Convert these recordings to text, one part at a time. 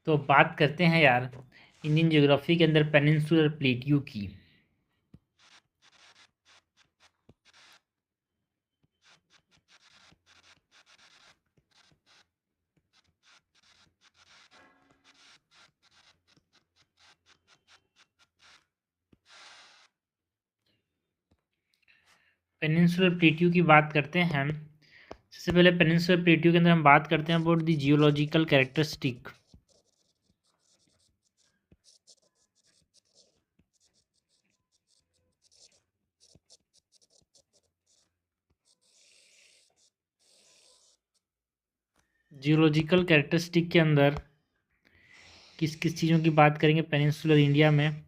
तो बात करते हैं यार इंडियन ज्योग्राफी के अंदर पेनिनसुलर प्लेट्यू की। पेनिनसुलर प्लेट्यू की बात करते हैं हम। सबसे पहले पेनिनसुलर प्लेट्यू के अंदर हम बात करते हैं about the geological characteristic. Geological characteristic के अंदर किस किस चीज़ों की बात करेंगे पेनिनसुलर इंडिया में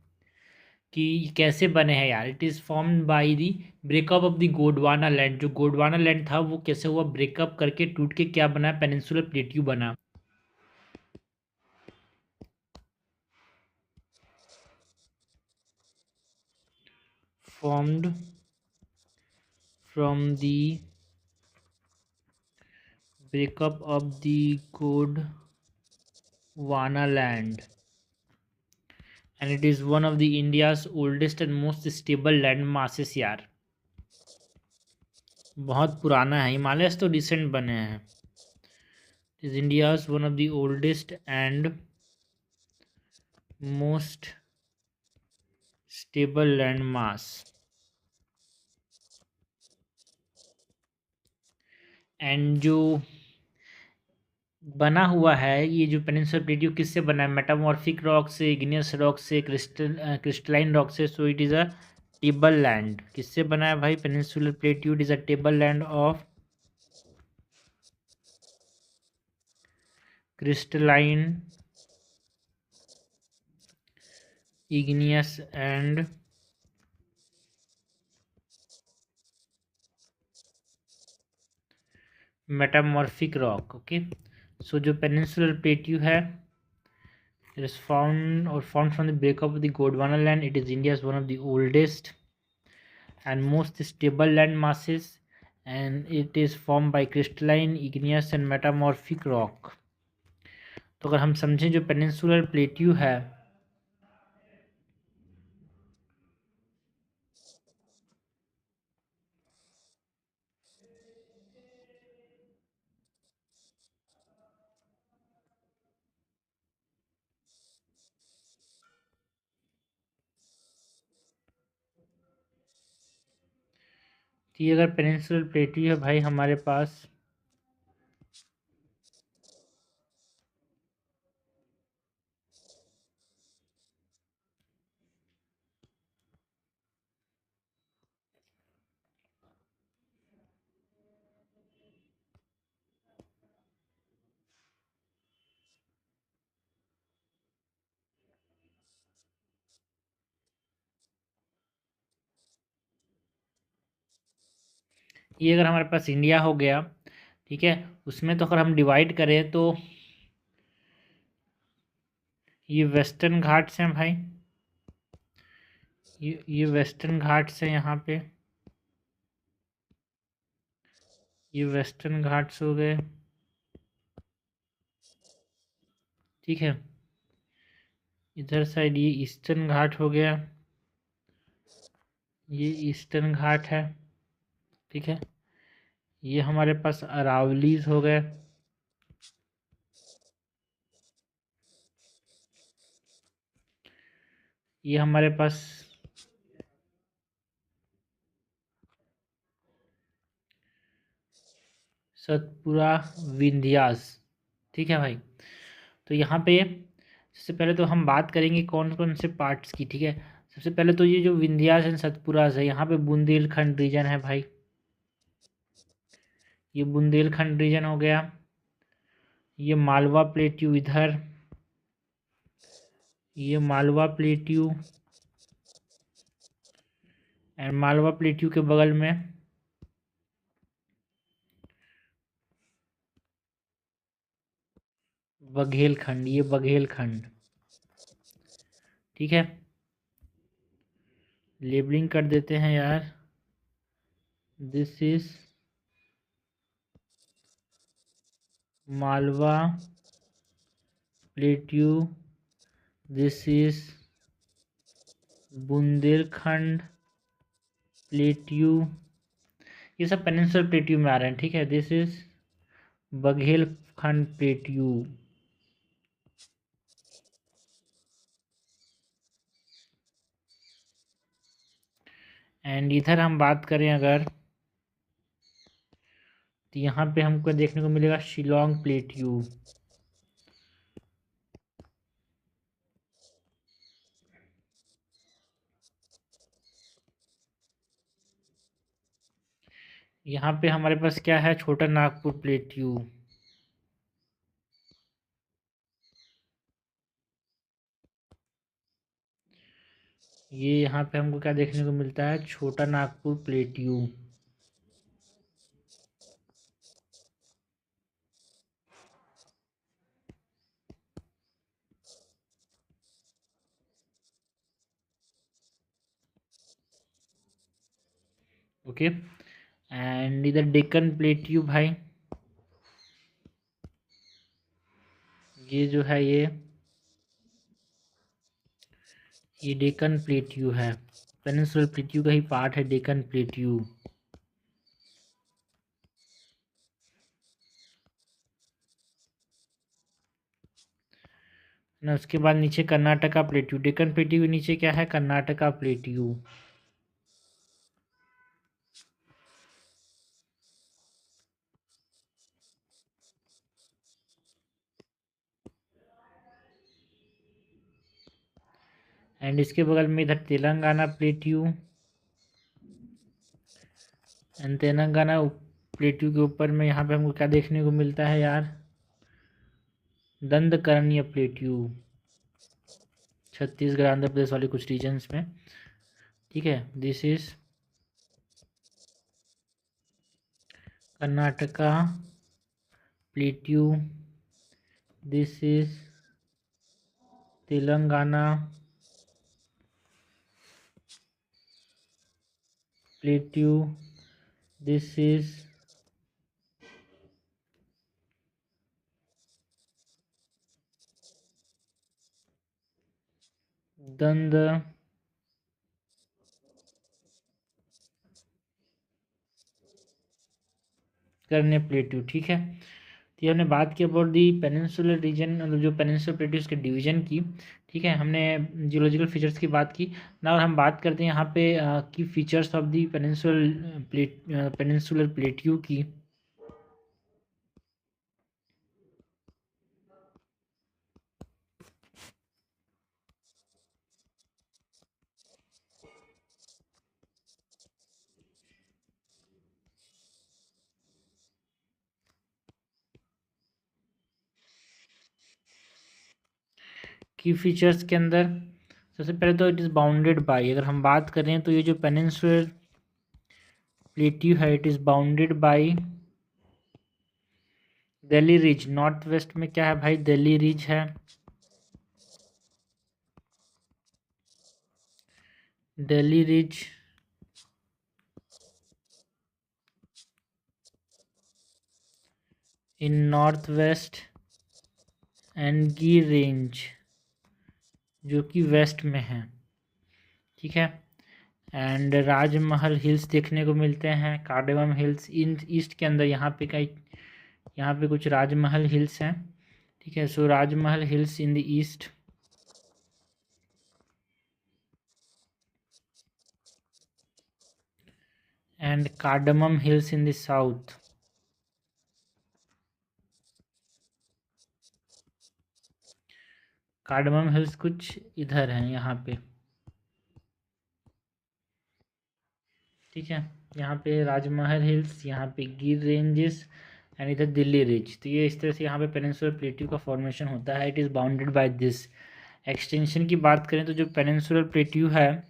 कि कैसे बने हैं यार। It is formed by the breakup of the Gondwana land. जो गोंडवाना लैंड था वो कैसे हुआ, ब्रेकअप करके टूट के क्या बना, पेनिनसुलर प्लेट्यू बना। Formed from the breakup of the Gondwana land, and it is one of the India's oldest and most stable land masses यार। बहुत पुराना है, हिमालय तो रिसेंट बने हैं। Is India's one of the oldest and most stable land mass. And जो बना हुआ है ये जो पेनिनसुलर प्लेट्यू किससे बना है, मेटामॉर्फिक रॉक से, इग्नियस रॉक से, क्रिस्टलाइन रॉक से। So it is a table land. किससे बना है भाई, peninsular plateau. It is a table land of crystalline, igneous and metamorphic rock. Okay, so जो पेनिनसुलर प्लेट्यू है it is found from the breakup of the Gondwana land. It is India's one of the oldest and most stable land masses, and it is formed by crystalline, igneous and metamorphic rock. तो अगर हम समझें जो peninsular plateau है तो ये अगर peninsular plateau है भाई हमारे पास, ये अगर हमारे पास इंडिया हो गया, ठीक है, उसमें तो अगर हम डिवाइड करें तो ये वेस्टर्न घाट्स हैं भाई, ये वेस्टर्न घाट्स हैं यहाँ पे, ये वेस्टर्न घाट्स हो गए, ठीक है। इधर साइड ये ईस्टर्न घाट हो गया, ये ईस्टर्न घाट है, ठीक है। ये हमारे पास अरावलीज हो गए, ये हमारे पास सतपुरा, विंध्यास, ठीक है भाई। तो यहाँ पे सबसे पहले तो हम बात करेंगे कौन कौन से पार्ट्स की, ठीक है। सबसे पहले तो ये जो विंध्यास एंड सतपुरास है, यहाँ पे बुंदेलखंड रीजन है भाई, ये बुंदेलखंड रीजन हो गया। ये मालवा प्लेट्यू इधर, ये Malwa plateau, and Malwa plateau के बगल में बघेलखंड, ये बघेलखंड, ठीक है। लेबलिंग कर देते हैं यार, this is Malwa plateau, this is Bundelkhand plateau, ये सब पेनिनसुलर प्लेट्यू में आ रहे हैं, ठीक है। This is Baghelkhand plateau. And इधर हम बात करें अगर, तो यहाँ पे हमको देखने को मिलेगा शिलोंग प्लेट्यू। यहाँ पे हमारे पास क्या है, छोटा नागपुर प्लेट्यू। ये यहाँ पे हमको क्या देखने को मिलता है, छोटा नागपुर प्लेट्यू। ओके, एंड इधर डेक्कन प्लेट्यू भाई, ये जो है ये डेक्कन प्लेट्यू है, पेनिनसुलर प्लेट्यू का ही पार्ट है डेक्कन प्लेट्यू। ना उसके बाद नीचे कर्नाटका प्लेट्यू, डेक्कन प्लेट्यू के नीचे क्या है, कर्नाटका प्लेट्यू। एंड इसके बगल में इधर Telangana plateau, and Telangana plateau के ऊपर में यहाँ पे हमको क्या देखने को मिलता है यार, दंडकरनीय प्लेट्यू, छत्तीसगढ़ आंध्र प्रदेश वाले कुछ रीजन्स में, ठीक है। This is Karnataka plateau, this is Telangana plateau, this is दंड करने प्लेट्यू, ठीक है। तो ये हमने बात की अबाउट दी पेनिनसुलर रीजन, मतलब जो पेनिनसुलर प्लेट्यूज के डिवीजन की, ठीक है। हमने जियोलॉजिकल फीचर्स की बात की ना, और हम बात करते हैं यहाँ पे की features of the peninsular plateau की। की फीचर्स के अंदर सबसे पहले तो इट इज़ बाउंडेड बाय, अगर हम बात करें तो ये जो पेनिनसुलर प्लेट्यू है, it is bounded by Delhi ridge. North west में क्या है भाई, दिल्ली रिज है। Delhi ridge in north west, and गिर रेंज जो कि वेस्ट में है, ठीक है। एंड राजमहल हिल्स देखने को मिलते हैं, कार्डेमम हिल्स इन ईस्ट के अंदर, यहाँ पे कई, यहाँ पे कुछ राजमहल हिल्स हैं, ठीक है। So Rajmahal hills in the east, and cardamom hills in the south. Cardamom hills कुछ इधर हैं यहाँ पे, ठीक है। यहाँ पे राजमहल हिल्स, यहाँ पे गिर रेंजेस, एंड इधर दिल्ली रिज। तो ये इस तरह से यहाँ पे पेनिनसुलर प्लेट्यू का फॉर्मेशन होता है। It is bounded by this. Extension की बात करें तो जो पेनिनसुलर प्लेट्यू है,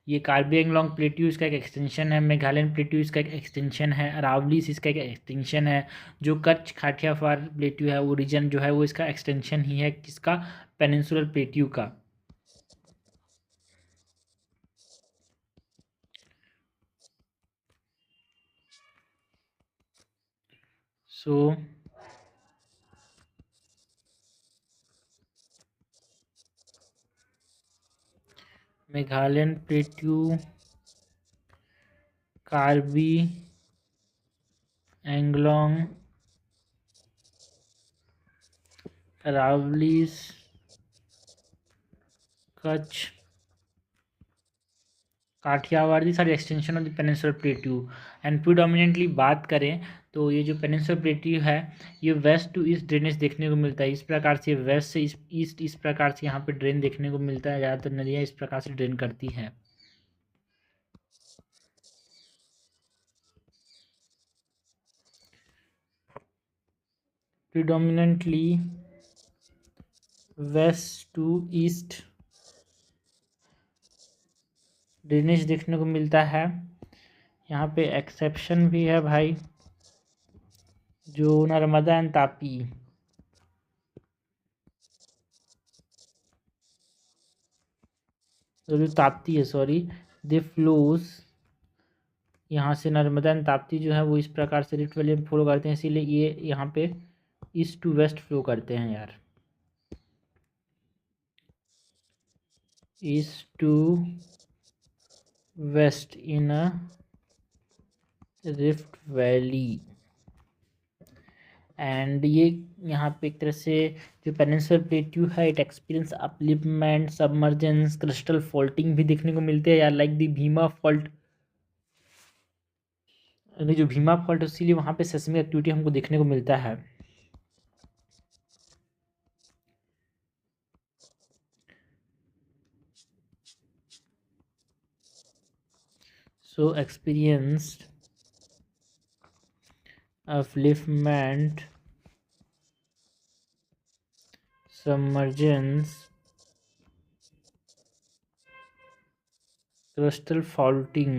ये कार्बी एंगलोंग प्लेट्यू इसका एक एक्सटेंशन है, मेघालयन प्लेट्यू इसका एक एक्सटेंशन है, अरावलीस इसका एक एक्सटेंशन है, जो कच्छ काठियावाड़ प्लेट्यू है वो रीजन जो है वो इसका एक्सटेंशन ही है, किसका, पेनिनसुलर प्लेट्यू का। सो मेघालयन प्लेट्यू, कार्बी एंगलोंग, अरावलीज, कच्छ, काठियावाड़, सारे extension of the peninsular plateau. And predominantly बात करें तो ये जो पेनिनसुलर प्लेट्यू है ये वेस्ट टू ईस्ट ड्रेनेज देखने को मिलता है। इस प्रकार से वेस्ट से ईस्ट इस प्रकार से यहाँ पे ड्रेन देखने को मिलता है। ज़्यादातर नदियाँ इस प्रकार से ड्रेन करती हैं। Predominantly west to east drainage देखने को मिलता है। यहाँ पे एक्सेप्शन भी है भाई, जो नर्मदा एंड तापी, जो ताप्ती है सॉरी, दे फ्लोज, यहाँ से नर्मदा एंड ताप्ती जो है वो इस प्रकार से रिफ्ट वैली में फ्लो करते हैं, इसीलिए ये यहाँ पे ईस्ट टू वेस्ट फ्लो करते हैं यार, east to west in a rift valley. And ये यहाँ पे एक तरह से जो पेनिनसुलर प्लेट्यू है it experience upliftment, submergence, crystal faulting भी देखने को मिलते हैं यार, लाइक द भीमा फॉल्ट। जो भीमा फॉल्ट है इसीलिए वहाँ पे सेस्मिक एक्टिविटी हमको देखने को मिलता है। सो experienced upliftment, submergence, crustal faulting।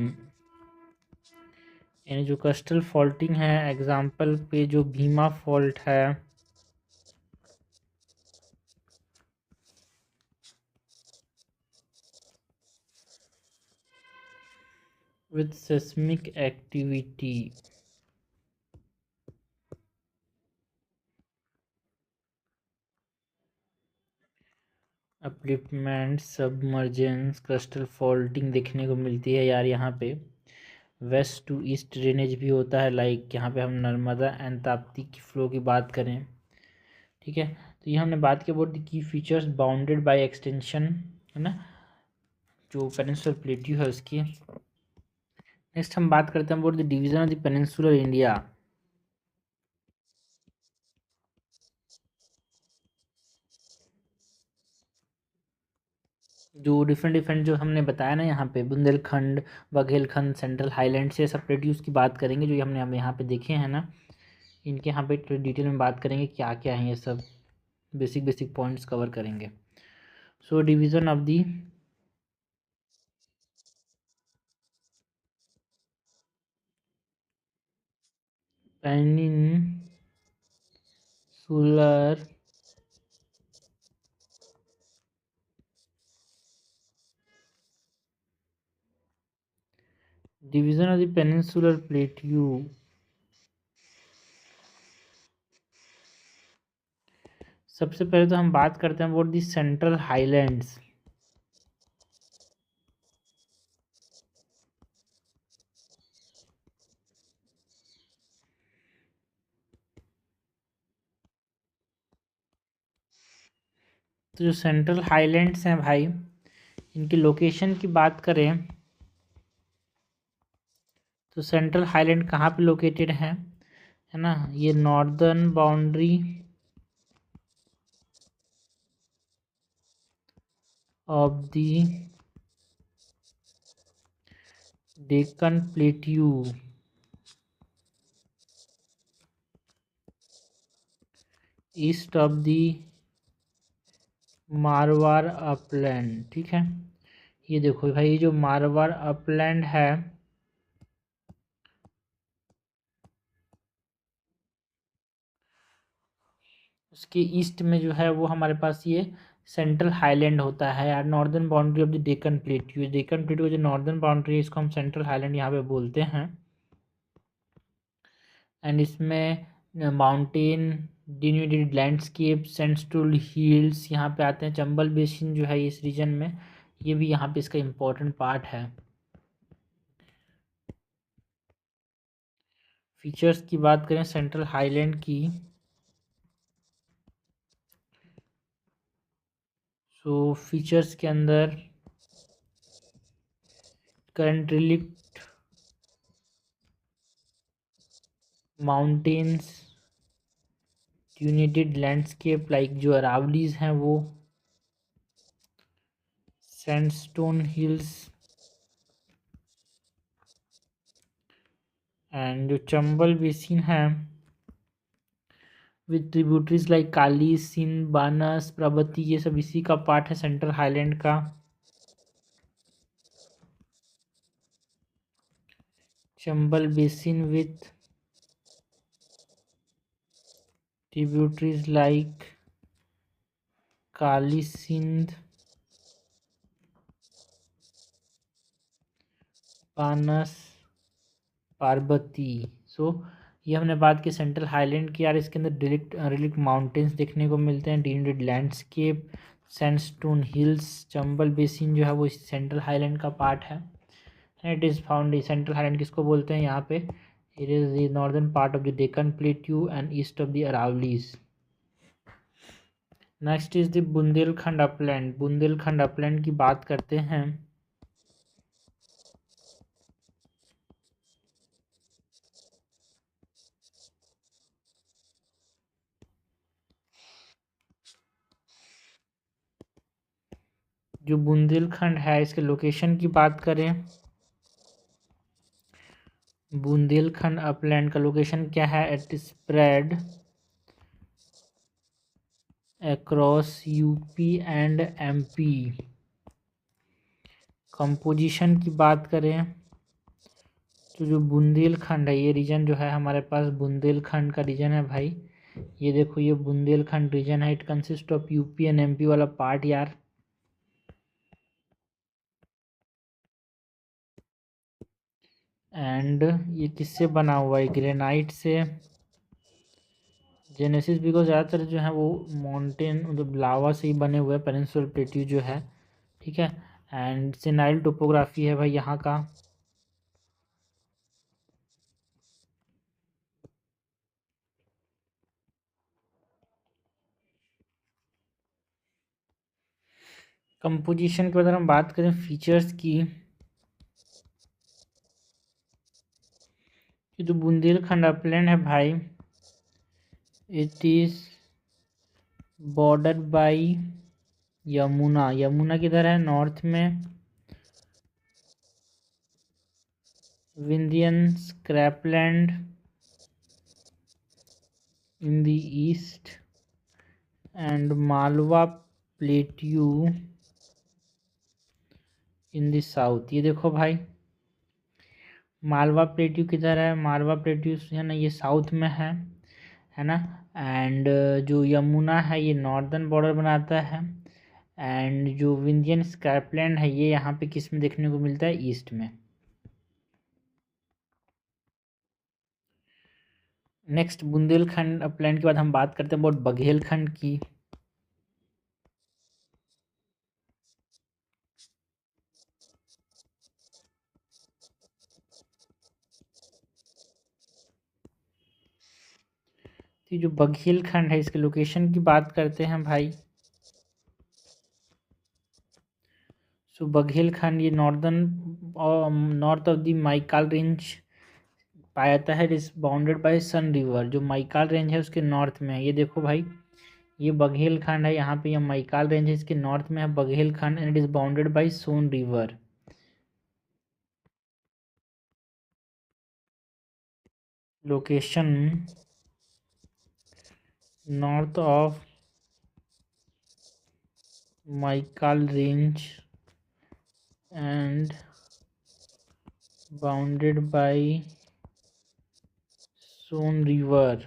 यानी जो crustal faulting है एग्जाम्पल पे जो भीमा फॉल्ट है with seismic activity, upliftment, submergence, crystal faulting देखने को मिलती है यार। यहाँ पे वेस्ट टू ईस्ट ड्रेनेज भी होता है, लाइक यहाँ पे हम नर्मदा एंड ताप्ती की फ्लो की बात करें, ठीक है। तो ये हमने बात की about the key features bounded by extension, है ना, जो पेनिनसुलर प्लेट्यू है उसकी। नेक्स्ट हम बात करते हैं about the division of the peninsular India. जो डिफरेंट जो हमने बताया ना यहाँ पे बुंदेलखंड, बघेलखंड, सेंट्रल हाईलैंड से सब प्लेट्यूज की बात करेंगे, जो हमने हम यहाँ पे देखे हैं ना, इनके यहाँ पे डिटेल में बात करेंगे क्या क्या है, ये सब बेसिक पॉइंट्स कवर करेंगे। So division of the peninsular division of the peninsular plateau. सबसे पहले तो हम बात करते हैं अबाउट दी सेंट्रल हाईलैंड्स। तो जो सेंट्रल हाईलैंड्स हैं भाई, इनकी लोकेशन की बात करें तो सेंट्रल हाईलैंड कहाँ पे लोकेटेड है ना, ये northern boundary of the Deccan plateau, east of the Marwar upland, ठीक है। ये देखो भाई, ये जो मारवाड़ अपलैंड है उसके ईस्ट में जो है वो हमारे पास ये सेंट्रल हाईलैंड होता है यार, northern boundary of the Deccan plateau. Deccan plateau जो नॉर्दर्न बाउंड्री है इसको हम सेंट्रल हाईलैंड यहाँ पे बोलते हैं। एंड इसमें माउंटेन, डिन्यूटेड लैंडस्केप, सैंडस्टोन हिल्स यहाँ पे आते हैं। चंबल बेसिन जो है इस रीजन में ये भी यहाँ पे इसका इम्पोर्टेंट पार्ट है। फीचर्स की बात करें सेंट्रल हाईलैंड की, सो फीचर्स के अंदर current relict mountains, united landscape like जो अरावलीज हैं वो, सैंडस्टोन हिल्स, एंड जो चंबल बेसिन है with tributaries like Kali, Sindh, Banas, Parvati, ये सब इसी का पार्ट है सेंट्रल हाईलैंड का। Chambal basin with tributaries like Kali, Sindh, Banas, Parvati. So ये हमने बात की सेंट्रल हाईलैंड की यार। इसके अंदर रिलिक्ट माउंटेन्स देखने को मिलते हैं, denoted landscape, sandstone hills, Chambal basin जो है वो इस सेंट्रल हाईलैंड का पार्ट है। It is found, central highland किसको बोलते हैं यहाँ पे, it is the northern part of the Deccan plateau and east of the Aravallis. Next is the Bundelkhand upland. Bundelkhand upland की बात करते हैं। जो बुंदेलखंड है इसके लोकेशन की बात करें, बुंदेलखंड अपलैंड का लोकेशन क्या है, it spread across UP and MP. Composition की बात करें तो जो बुंदेलखंड है, ये रीजन जो है हमारे पास बुंदेलखंड का रीजन है भाई। ये देखो ये बुंदेलखंड रीजन है, it consist of UP and MP वाला पार्ट यार। एंड ये किससे बना हुआ है, ग्रेनाइट से। जेनेसिस बिकॉज ज़्यादातर जो है वो माउंटेन मतलब लावा से ही बने हुए हैं, पेनिनसुलर प्लेट्यू जो है, ठीक है। एंड सिनाइल टोपोग्राफी है भाई यहाँ का। कंपोजिशन के बाद अगर हम बात करें फीचर्स की, ये जो बुंदेलखंड अपलैंड है भाई, it is border by Yamuna. Yamuna किधर है, नॉर्थ में, Vindhyan scarpland in the east and Malwa plateau in the south. ये देखो भाई मालवा प्लेट्यू किधर है, मालवा प्लेट्यू है ना ये साउथ में है ना। एंड जो यमुना है ये नॉर्दर्न बॉर्डर बनाता है। एंड जो विंध्यन स्क्रैपलैंड है ये यहाँ पे किस में देखने को मिलता है, ईस्ट में। नेक्स्ट बुंदेलखंड अपलैंड के बाद हम बात करते हैं अबाउट बघेलखंड की। तो जो बघेलखंड है इसके लोकेशन की बात करते हैं भाई। सो बघेलखंड ये north of the Maikal range पाया जाता है। It is bounded by Son river. जो माइकाल रेंज है उसके नॉर्थ में है। ये देखो भाई ये बघेलखंड है, यहाँ पे ये माइकाल रेंज है, इसके नॉर्थ में है Baghelkhand and it is bounded by Son river. Location north of Maikal range and bounded by Son river.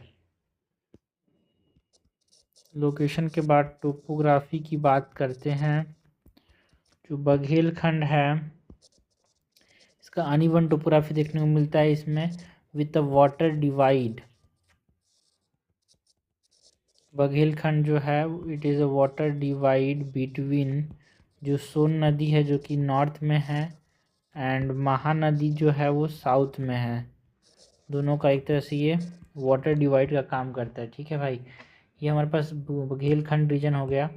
Location के बाद टोपोग्राफी की बात करते हैं। जो बघेलखंड है इसका अनइवन टोपोग्राफी देखने को मिलता है इसमें with a water divide. Baghelkhand जो है it is a water divide between जो सोन नदी है जो कि नॉर्थ में है, एंड महानदी जो है वो साउथ में है। दोनों का एक तरह से ये वाटर डिवाइड का काम करता है। ठीक है भाई, ये हमारे पास बुंदेलखंड रीजन हो गया।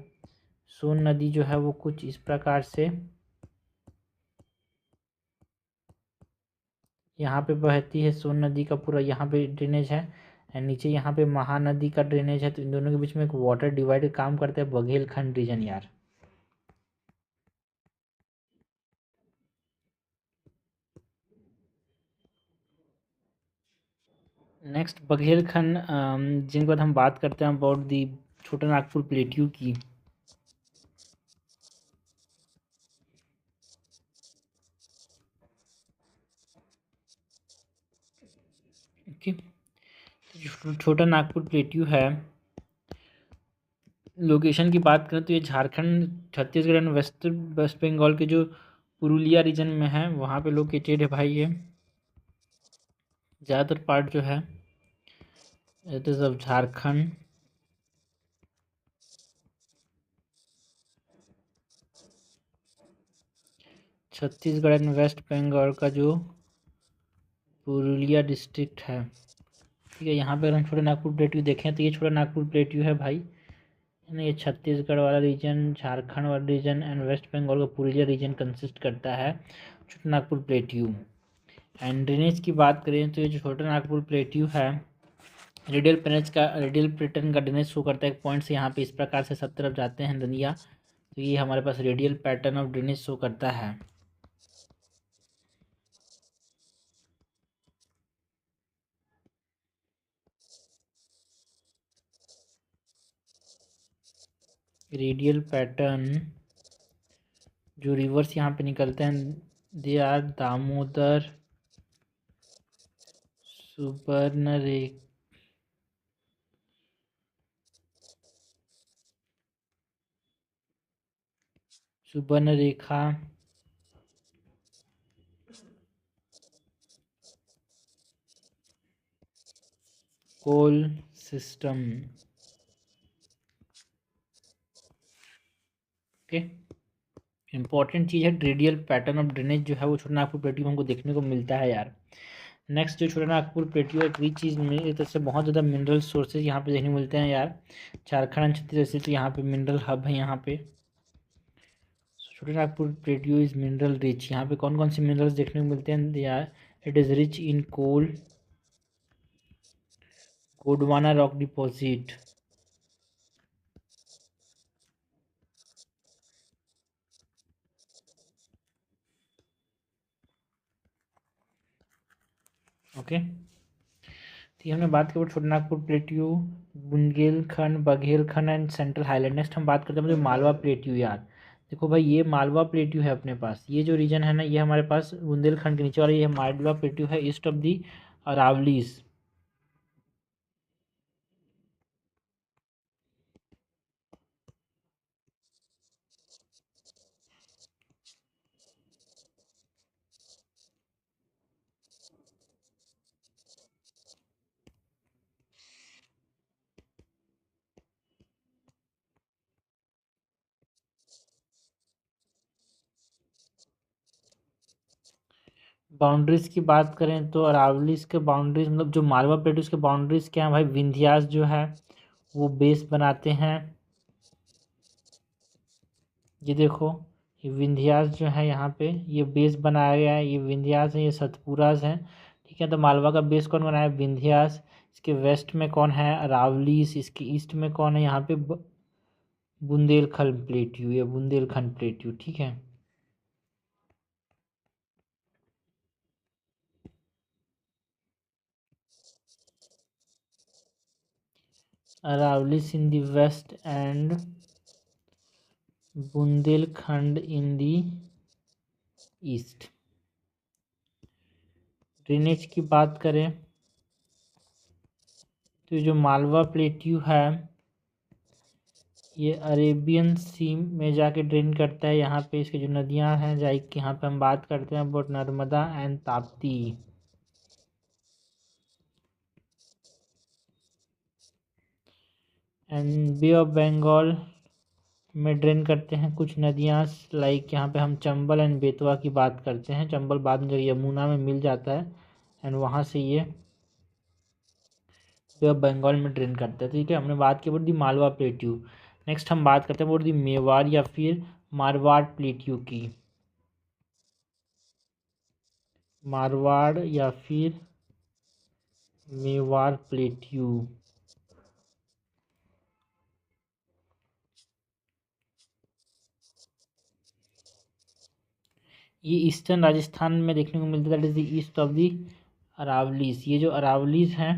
सोन नदी जो है वो कुछ इस प्रकार से यहाँ पे बहती है। सोन नदी का पूरा यहाँ पे ड्रेनेज है, एंड नीचे यहाँ पे महानदी का ड्रेनेज है। तो इन दोनों के बीच में एक वाटर डिवाइड का काम करता है बुंदेलखंड रीजन यार। नेक्स्ट बुंदेलखंड, जिनके बाद हम बात करते हैं about the Chota Nagpur plateau की। ओके, छोटा नागपुर प्लेट्यू है, लोकेशन की बात करें तो ये झारखंड, छत्तीसगढ़ एंड वेस्ट बंगाल के जो पुरुलिया रीजन में है वहाँ पे लोकेटेड है भाई। ये ज़्यादातर पार्ट जो है it is of Jharkhand, Chhattisgarh and west Bengal का जो पुरुलिया डिस्ट्रिक्ट है। ठीक है, यहाँ पे अगर हम छोटा नागपुर प्लेट्यू देखें तो ये छोटा नागपुर प्लेट्यू है भाई, यानी ये छत्तीसगढ़ वाला रीजन, झारखंड वाला रीजन एंड वेस्ट बंगाल का पुरुलिया रीजन कंसिस्ट करता है छोटा नागपुर प्लेट्यू। एंड ड्रेनेज की बात करें तो ये जो छोटा नागपुर प्लेट्यू है, रेडियल पैटर्न का ड्रेनेज शो करता है। एक पॉइंट से यहाँ पे इस प्रकार से सब तरफ जाते हैं नदियाँ, तो ये हमारे पास radial pattern of drainage show करता है। रेडियल पैटर्न जो रिवर्स यहाँ पे निकलते हैं, they are Damodar, Subarnarekha, Subarnarekha, Koel system. Okay, important चीज़ है रेडियल पैटर्न ऑफ ड्रेनेज जो है वो छोटा नागपुर प्लेट्यू में हमको देखने को मिलता है यार। नेक्स्ट जो छोटा नागपुर प्लेट्यू है, एक रिच चीज़ में एक तरह से बहुत ज़्यादा मिनरल सोर्सेज यहाँ पे देखने को मिलते हैं यार। झारखंड एंड छत्तीसगढ़ से तो यहाँ पे मिनरल हब है यहाँ पे। छोटा Nagpur plateau is mineral rich. यहाँ पे कौन कौन से मिनरल्स देखने को मिलते हैं यार? It is rich in coal, Gondwana rock deposit, okay. तो ये हमने बात की Chota Nagpur plateau, Bundelkhand, Baghelkhand and central highland. Next हम बात करते हैं मालवा प्लेट्यू यार। देखो भाई, ये मालवा प्लेट्यू है अपने पास। ये जो रीजन है ना, ये हमारे पास बुंदेलखंड के नीचे वाला ये मालवा प्लेट्यू है, east of the Aravallis. Boundaries की बात करें तो अरावलीज के बाउंड्रीज, मतलब जो मालवा प्लेट्यूज के बाउंड्रीज क्या है भाई, विंध्यास जो है वो बेस बनाते हैं। ये देखो, ये विंध्यास जो है यहाँ पे ये बेस बनाया गया है। ये विंध्यास है, ये सतपुरास है। ठीक है, तो मालवा का बेस कौन बनाया? विंध्यास। इसके वेस्ट में कौन है? अरावलीज। इसके ईस्ट में कौन है? यहाँ पे बुंदेलखंड प्लेट्यू, या बुंदेलखंड प्लेट्यू। ठीक है, Aravallis in the west and Bundelkhand in the east. Drainage की बात करें तो जो मालवा प्लेट्यू है ये अरेबियन सी में जाके ड्रेन करता है। यहाँ पे इसकी जो नदियाँ हैं, जाए यहाँ पे हम बात करते हैं about Narmada and Tapti. And bay of Bengal में ड्रेन करते हैं कुछ नदियाँ, लाइक यहाँ पे हम चंबल एंड बेतवा की बात करते हैं। चंबल बाद में जब यमुना में मिल जाता है एंड वहाँ से ये बे ऑफ बंगाल में ड्रेन करते हैं। ठीक है, हमने बात की about the Malwa plateau. Next हम बात करते हैं अबाउट दी मेवाड़ या फिर मारवाड़ प्लेट्यू की। मारवाड़ या फिर मेवाड़ प्लेट्यू। ये ईस्टर्न राजस्थान में देखने को मिलता है, that is the east of the Aravallis. ये जो अरावलीज हैं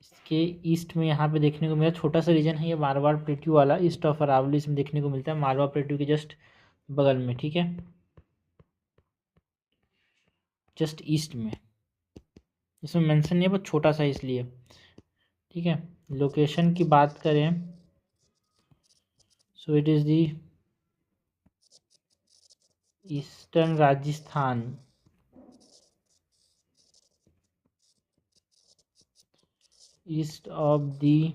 इसके ईस्ट में यहाँ पे देखने को मिला, छोटा सा रीजन है ये मारवाड़ प्लेट्यू वाला, ईस्ट ऑफ अरावलीज में देखने को मिलता है, मारवाड़ प्लेट्यू के जस्ट बगल में। ठीक है, जस्ट ईस्ट में, इसमें मेंशन नहीं है बट छोटा सा इसलिए। ठीक है, लोकेशन की बात करें सो it is the eastern Rajasthan, east of the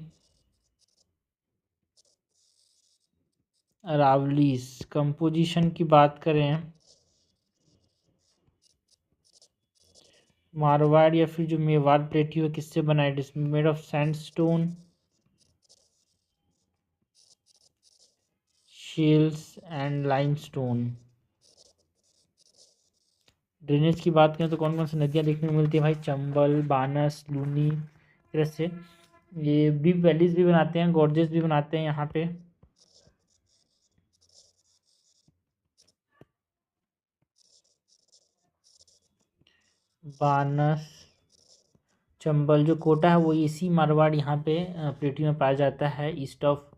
Aravallis. Composition की बात करें मारवाड़ या फिर जो मेवाड़ प्लेट्यू है किससे बना है, it is made of sandstone, shells and limestone. Drainage की बात करें तो कौन कौन सी नदियाँ देखने को मिलती है भाई, चंबल, बानस, लूनी, तरह से ये डीप वैलीज भी बनाते हैं, गॉर्जेस भी बनाते हैं यहाँ पे। बानस, चंबल, जो कोटा है वो इसी मारवाड़ यहाँ पे प्लेट्यू में पाया जाता है, ईस्ट ऑफ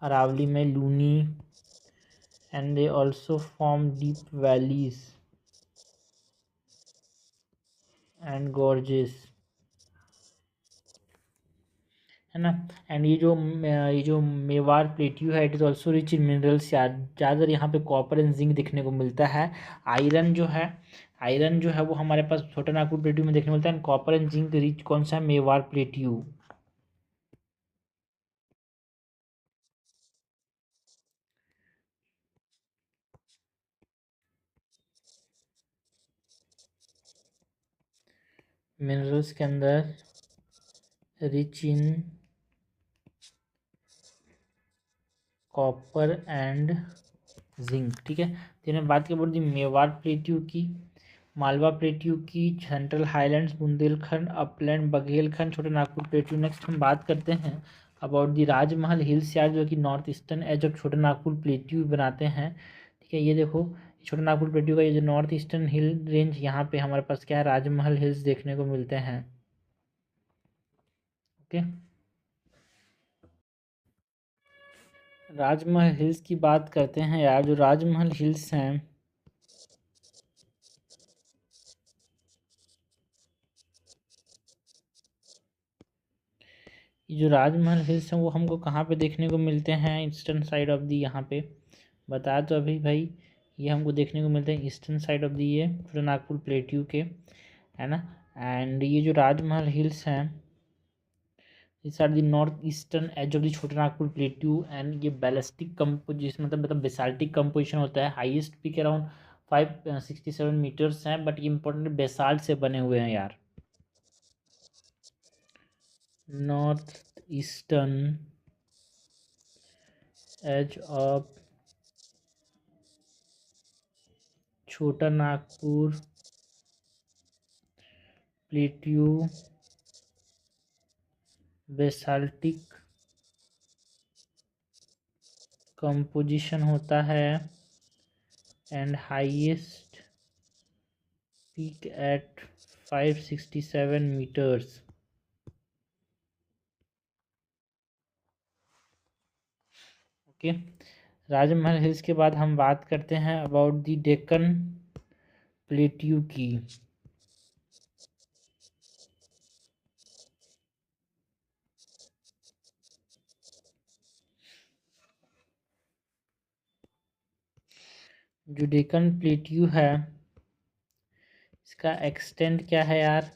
अरावली में। Luni and they also form deep valleys and gorges, है ना। एंड ये जो मेवाड़ प्लेट्यू है it is also rich in minerals, ज़्यादातर यहाँ पे कॉपर एंड जिंक देखने को मिलता है। आयरन जो है वो हमारे पास छोटा नागपुर प्लेट्यू में देखने को मिलता है, and copper and zinc rich कौन सा है, मेवाड़ प्लेट्यू। मिनरल्स के अंदर rich in copper and zinc. ठीक है, तो मैंने बात की बोल दी मेवाड़ प्लेट्यू की, मालवा प्लेट्यू की, central highlands, Bundelkhand, upland, Baghelkhand, छोटे नागपुर प्लेट्यू। नेक्स्ट हम बात करते हैं about the Rajmahal hills yard जो कि नॉर्थ ईस्टर्न एज ऑफ छोटे नागपुर प्लेट्यू बनाते हैं। ठीक है, ये देखो छोटे नागपुर प्लेट्यू का ये जो नॉर्थ ईस्टर्न हिल रेंज, यहाँ पे हमारे पास क्या है, राजमहल हिल्स देखने को मिलते हैं। ओके, राजमहल हिल्स की बात करते हैं यार, जो राजमहल हिल्स हैं ये जो राजमहल हिल्स हैं वो हमको कहाँ पे देखने को मिलते हैं, ईस्टर्न साइड ऑफ दी, यहाँ पे बताया तो अभी भाई, ये हमको देखने को मिलते हैं ईस्टर्न साइड ऑफ दी, ये छोटा नागपुर प्लेट्यू के, है ना। एंड ये जो राजमहल हिल्स हैं इस are the north eastern edge of the Chota Nagpur plateau, and ये बैलिस्टिक कंपोजिशन मतलब बेसाल्टिक कंपोजिशन होता है। हाईएस्ट पीक अराउंड 567 मीटर्स हैं, बट ये इंपॉर्टेंट बेसाल्ट से बने हुए हैं यार। नॉर्थ ईस्टर्न एज ऑफ छोटा नागपुर प्लेट्यू बेसाल्टिक कंपोजिशन होता है, and highest peak at 567 meters. Okay, Rajmahal hills के बाद हम बात करते हैं अबाउट दी डेक्कन प्लेट्यू की। जो डेक्कन प्लेट्यू है इसका एक्सटेंट क्या है यार,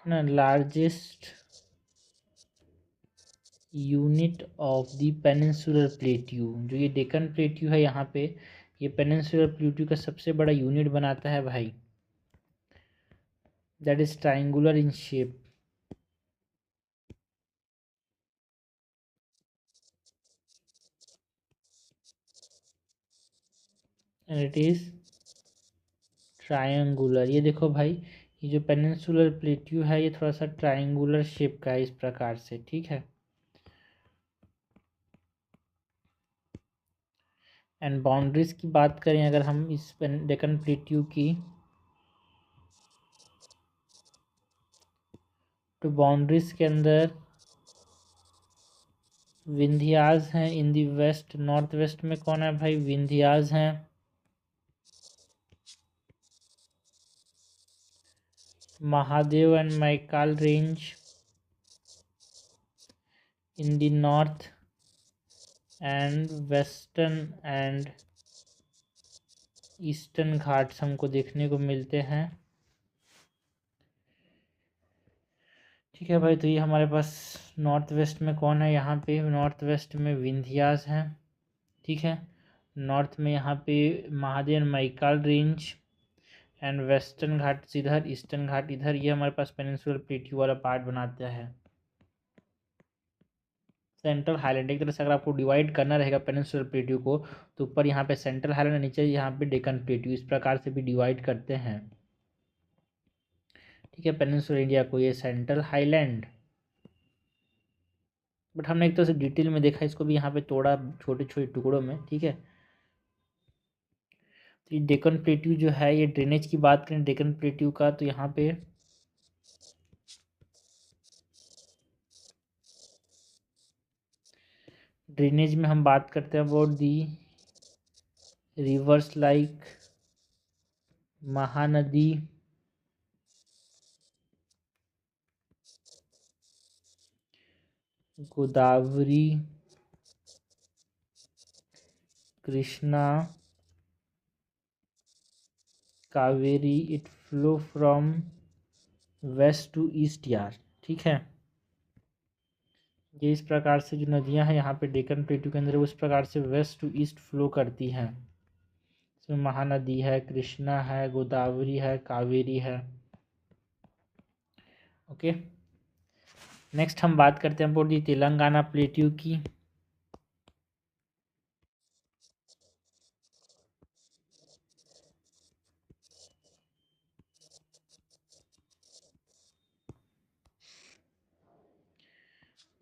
ना largest unit of the peninsular plateau, जो ये डेक्कन प्लेट्यू है यहाँ पे, ये पेनिनसुलर प्लेट्यू का सबसे बड़ा यूनिट बनाता है भाई, that is triangular in shape, and it is triangular. ये देखो भाई, ये जो पेनिनसुलर प्लेट्यू है ये थोड़ा सा ट्रायंगुलर शेप का है इस प्रकार से, ठीक है। एंड बाउंड्रीज की बात करें अगर हम इस डेक्कन प्लेट्यू की, तो बाउंड्रीज के अंदर विंध्यास हैं इन दी वेस्ट, नॉर्थ वेस्ट में कौन है भाई, विंध्यास हैं। Mahadev and Maikal range in the north, and western and eastern Ghats हमको देखने को मिलते हैं, ठीक है भाई। तो ये हमारे पास नॉर्थ वेस्ट में कौन है, यहाँ पे नॉर्थ वेस्ट में विंध्यास हैं, ठीक है। नॉर्थ में यहाँ पे Mahadev and Maikal range, and western Ghat इधर, ईस्टर्न घाट इधर, ये हमारे पास पेनिनसुलर प्लेट्यू वाला पार्ट बनाता है। सेंट्रल हाईलैंड, एक तरह से अगर आपको डिवाइड करना रहेगा पेनिनसुलर प्लेट्यू को, तो ऊपर यहाँ पे सेंट्रल हाईलैंड, नीचे यहाँ पे डेक्कन प्लेट्यू, इस प्रकार से भी डिवाइड करते हैं, ठीक है। पेनिनसुलर इंडिया को ये सेंट्रल हाईलैंड, बट हमने एक तरह से डिटेल में देखा, इसको भी यहाँ पे तोड़ा छोटे छोटे टुकड़ों में, ठीक है। तो ये डेक्कन प्लेट्यू जो है, ये ड्रेनेज की बात करें डेक्कन प्लेट्यू का, तो यहाँ पे ड्रेनेज में हम बात करते हैं about the rivers like Mahanadi, Godavari, Krishna, Kaveri, it flow from west to east यार, ठीक है। ये इस प्रकार से जो नदियां हैं यहाँ पे डेक्कन प्लेट्यू के अंदर, उस प्रकार से वेस्ट टू ईस्ट फ्लो करती हैं। इसमें महानदी है, कृष्णा है, गोदावरी है, कावेरी है, ओके। नेक्स्ट हम बात करते हैं अबाउट दी तेलंगाना प्लेट्यू की।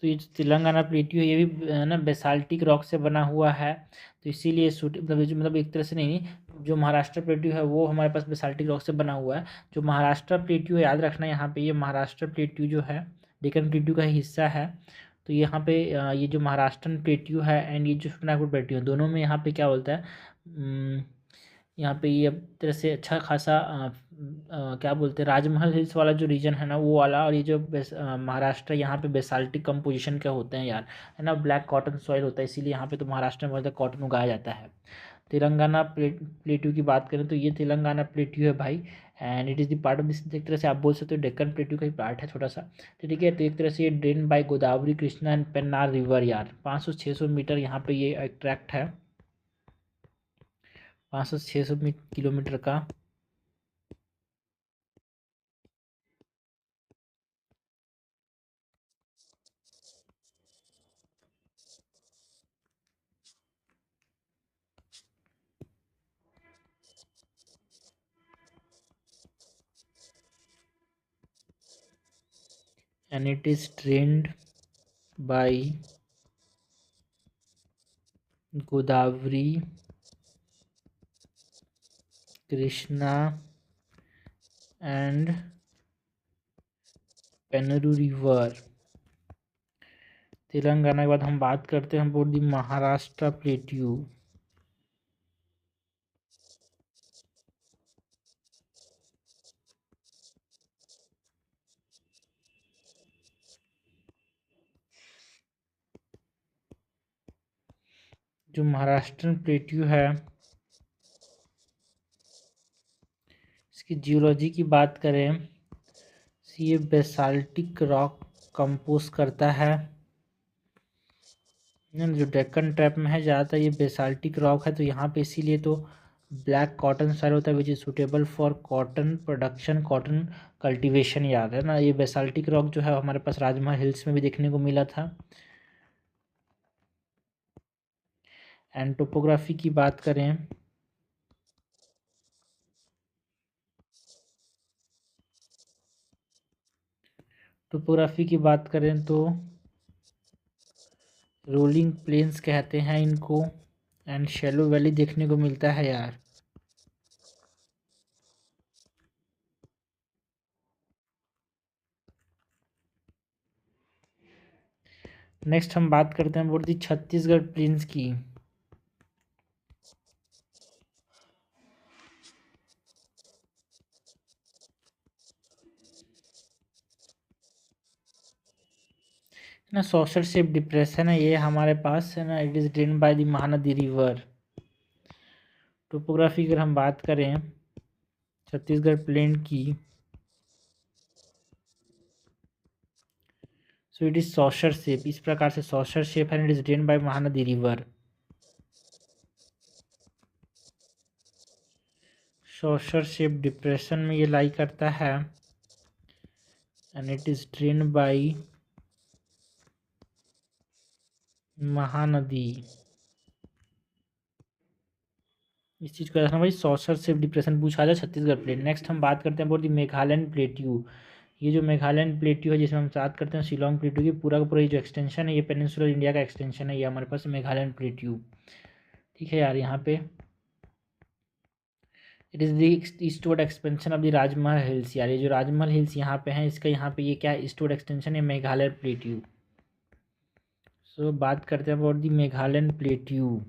तो ये जो तेलंगाना प्लेट्यू है, ये भी है ना बेसाल्टिक रॉक से बना हुआ है, तो इसीलिए मतलब एक तरह से नहीं, जो महाराष्ट्र प्लेट्यू है वो हमारे पास बेसाल्टिक रॉक से बना हुआ है। जो महाराष्ट्र प्लेट्यू है, याद रखना यहाँ पे, ये महाराष्ट्र प्लेट्यू जो है डेक्कन प्लेट्यू का ही हिस्सा है। तो यहाँ पे ये जो महाराष्ट्रन प्लेट्यू है एंड ये जो नागपुर प्लेट्यू है, दोनों में यहाँ पे क्या बोलता है, यहाँ पे ये तरह से अच्छा खासा क्या बोलते हैं, राजमहल हिल्स वाला जो रीजन है ना वो वाला, और ये जो महाराष्ट्र, यहाँ पे बेसाल्टिक कंपोजिशन के होते हैं यार, है ना, ब्लैक कॉटन सॉइल होता है, इसीलिए यहाँ पे तो महाराष्ट्र में बहुत कॉटन उगाया जाता है। तेलंगाना प्लेट्यू की बात करें तो ये तेलंगाना प्लेट्यू है भाई, and it is the part of this, एक तरह से आप बोल सकते हो डेक्कन प्लेट्यू का ही पार्ट है छोटा सा, तो ठीक है। तो एक तरह से ये drain by Godavari, Krishna and Pennar river यार, 500-600 मीटर यहाँ पे ये एक ट्रैक्ट है, 500-600 किलोमीटर का। And it is drained by Godavari, Krishna and Pennaru river। Telangana के बाद हम बात करते हैं अबाउट दी महाराष्ट्र प्लेट्यू। जो महाराष्ट्र प्लेट्यू है, इसकी जियोलॉजी की बात करें, ये बेसाल्टिक रॉक कंपोज करता है, जो डेक्कन ट्रैप में है ज़्यादातर ये बेसाल्टिक रॉक है, तो यहाँ पे इसीलिए तो ब्लैक कॉटन सॉइल होता है which is suitable for cotton production, cotton cultivation. याद है ना, ये बेसाल्टिक रॉक जो है हमारे पास राजमहल हिल्स में भी देखने को मिला था। एंड टोपोग्राफी की बात करें तो रोलिंग प्लेन्स कहते हैं इनको, एंड शैलो वैली देखने को मिलता है यार। नेक्स्ट हम बात करते हैं अबाउट दी छत्तीसगढ़ प्लेन्स की। ना सॉशर शेप डिप्रेशन है ये हमारे पास है ना, it is drain by the Mahanadi river. Topography अगर हम बात करें छत्तीसगढ़ प्लेन की, so it is saucer shape, इस प्रकार से सॉशर शेप है, it is drain by Mahanadi river. Saucer shape depression में ये लाई करता है and it is drain by Mahanadi. इस चीज़ को रखना भाई, सॉशर शेप डिप्रेशन पूछा जाए छत्तीसगढ़ प्लेट। नेक्स्ट हम बात करते हैं अबाउट दी मेघालयन प्लेट्यू। ये जो मेघालयन प्लेट्यू है जिसमें हम बात करते हैं शिलोंग प्लेट्यू की, पूरा का पूरा ये जो एक्सटेंशन है ये पेनिनसुलर इंडिया का एक्सटेंशन है, ये हमारे पास मेघालयन प्लेट्यू। ठीक है यार, यहाँ पे it is the eastward expansion of the Rajmahal hills. यार ये जो राजमहल हिल्स यहाँ पे हैं, इसका यहाँ पे ये क्या है, ईस्टवर्ड एक्सटेंशन है मेघालय प्लेट्यू। सो बात करते हैं अबाउट द मेघालयन प्लेट्यू।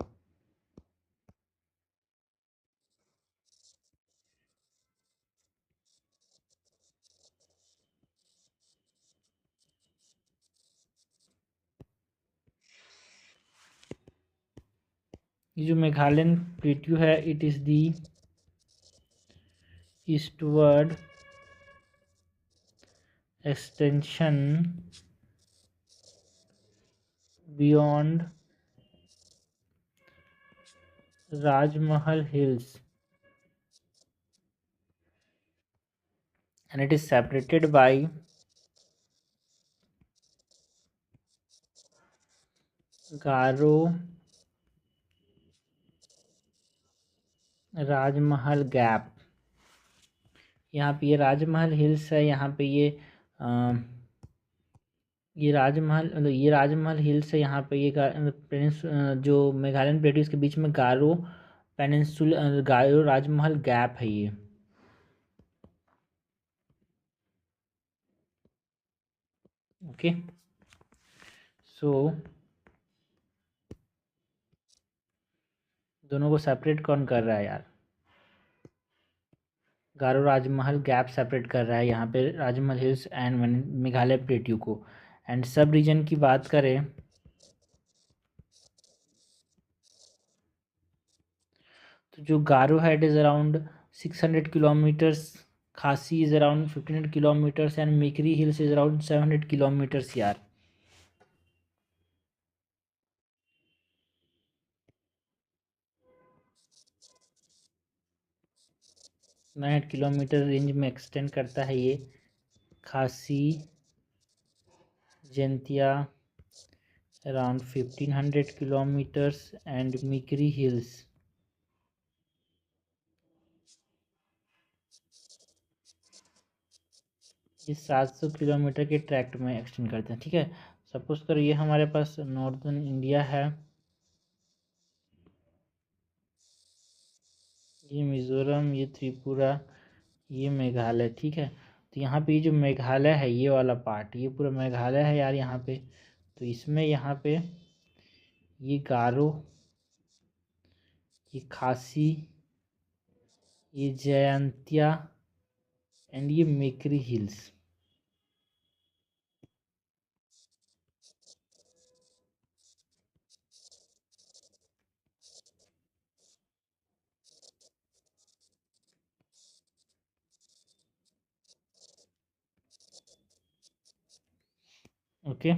ये जो मेघालयन प्लेट्यू है, it is the eastward extension beyond Rajmahal hills and it is separated by Garo Rajmahal gap. यहाँ पे ये राजमहल हिल्स है, यहाँ पे ये राजमहल मतलब ये राजमहल हिल्स है, यहाँ पे ये जो मेघालयन प्लेटू इसके बीच में गारो पेनिनसुल गारो राजमहल गैप है ये। ओके, सो दोनों को सेपरेट कौन कर रहा है यार, गारो राजमहल गैप सेपरेट कर रहा है यहाँ पे Rajmahal hills and Meghalaya plateau को। एंड सब रीजन की बात करें तो जो गारो है it is around 600 kilometres, Khasi is around 1500 kilometres and Mikir hills is around 700 kilometres यार। 900 किलोमीटर रेंज में एक्सटेंड करता है ये Khasi Jaintia around 1500 kilometres and Mikir hills ये 700 किलोमीटर के ट्रैक्ट में एक्सटेंड करते हैं। ठीक है, सपोज करो ये हमारे पास नॉर्दर्न इंडिया है, ये मिज़ोरम, ये त्रिपुरा, ये मेघालय। ठीक है, तो यहाँ पे ये जो मेघालय है ये वाला पार्ट, ये पूरा मेघालय है यार यहाँ पे। तो इसमें यहाँ पे ये गारो, ये खासी, ये जयंतिया एंड ये मेकरी हिल्स। ओके,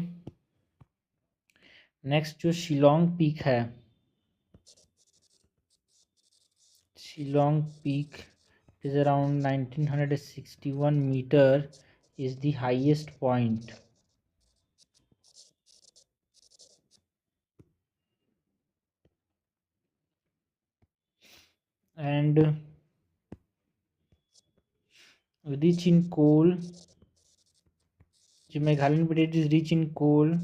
नेक्स्ट जो शिलोंग पीक है, Shillong peak is around 1961 meter, is the highest point. And rich in coal, जो Meghalayan plate is rich in coal,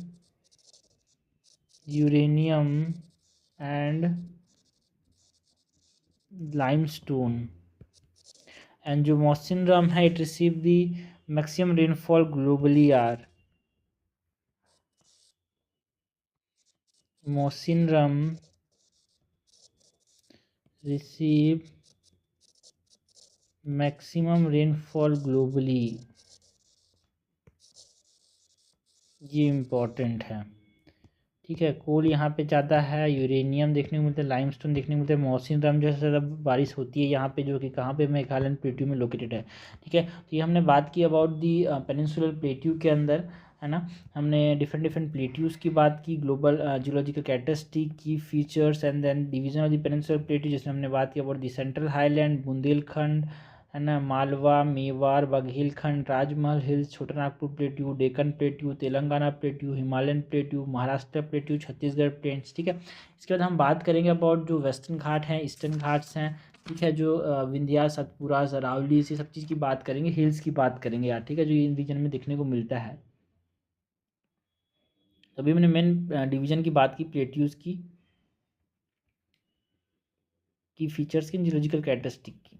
uranium and limestone. And जो मौसिनराम है, it received the maximum rainfall globally are, Mawsynram receive maximum rainfall globally, ये important है। ठीक है, कोल यहाँ पे ज़्यादा है, यूरेनियम देखने को मिलता है, लाइमस्टोन देखने को मिलता है, मौसिनराम जो है ज़्यादा बारिश होती है यहाँ पे, जो कि कहाँ पे, मेघालय प्लेट्यू में लोकेटेड है। ठीक है, तो ये हमने बात की अबाउट दी पेनिनसुलर प्लेट्यू के अंदर, है ना। हमने डिफरेंट डिफरेंट प्लेट्यूज़ की बात की, ग्लोबल जियोलॉजिकल कैरेक्टरिस्टिक की features and then division of the peninsular plateau, जिसमें हमने बात की about the central highland, Bundelkhand, है ना, Malwa, Mewar, Baghelkhand, Rajmahal hills, Chota Nagpur plateau, Deccan plateau, Telangana plateau, Himalayan plateau, Maharashtra plateau, Chhattisgarh plains. ठीक है, इसके बाद हम बात करेंगे अबाउट जो वेस्टर्न घाट हैं, ईस्टर्न घाट्स हैं। ठीक है, जो विंध्या, सतपुरा, अरावली, ये सब चीज़ की बात करेंगे, हिल्स की बात करेंगे यार। ठीक है, जो इन रीजन में देखने को मिलता है। अभी मैंने मेन डिवीजन की बात की, प्लेट्यूज़ की फीचर्स की, जियोलॉजिकल कैरेक्टरिस्टिक की।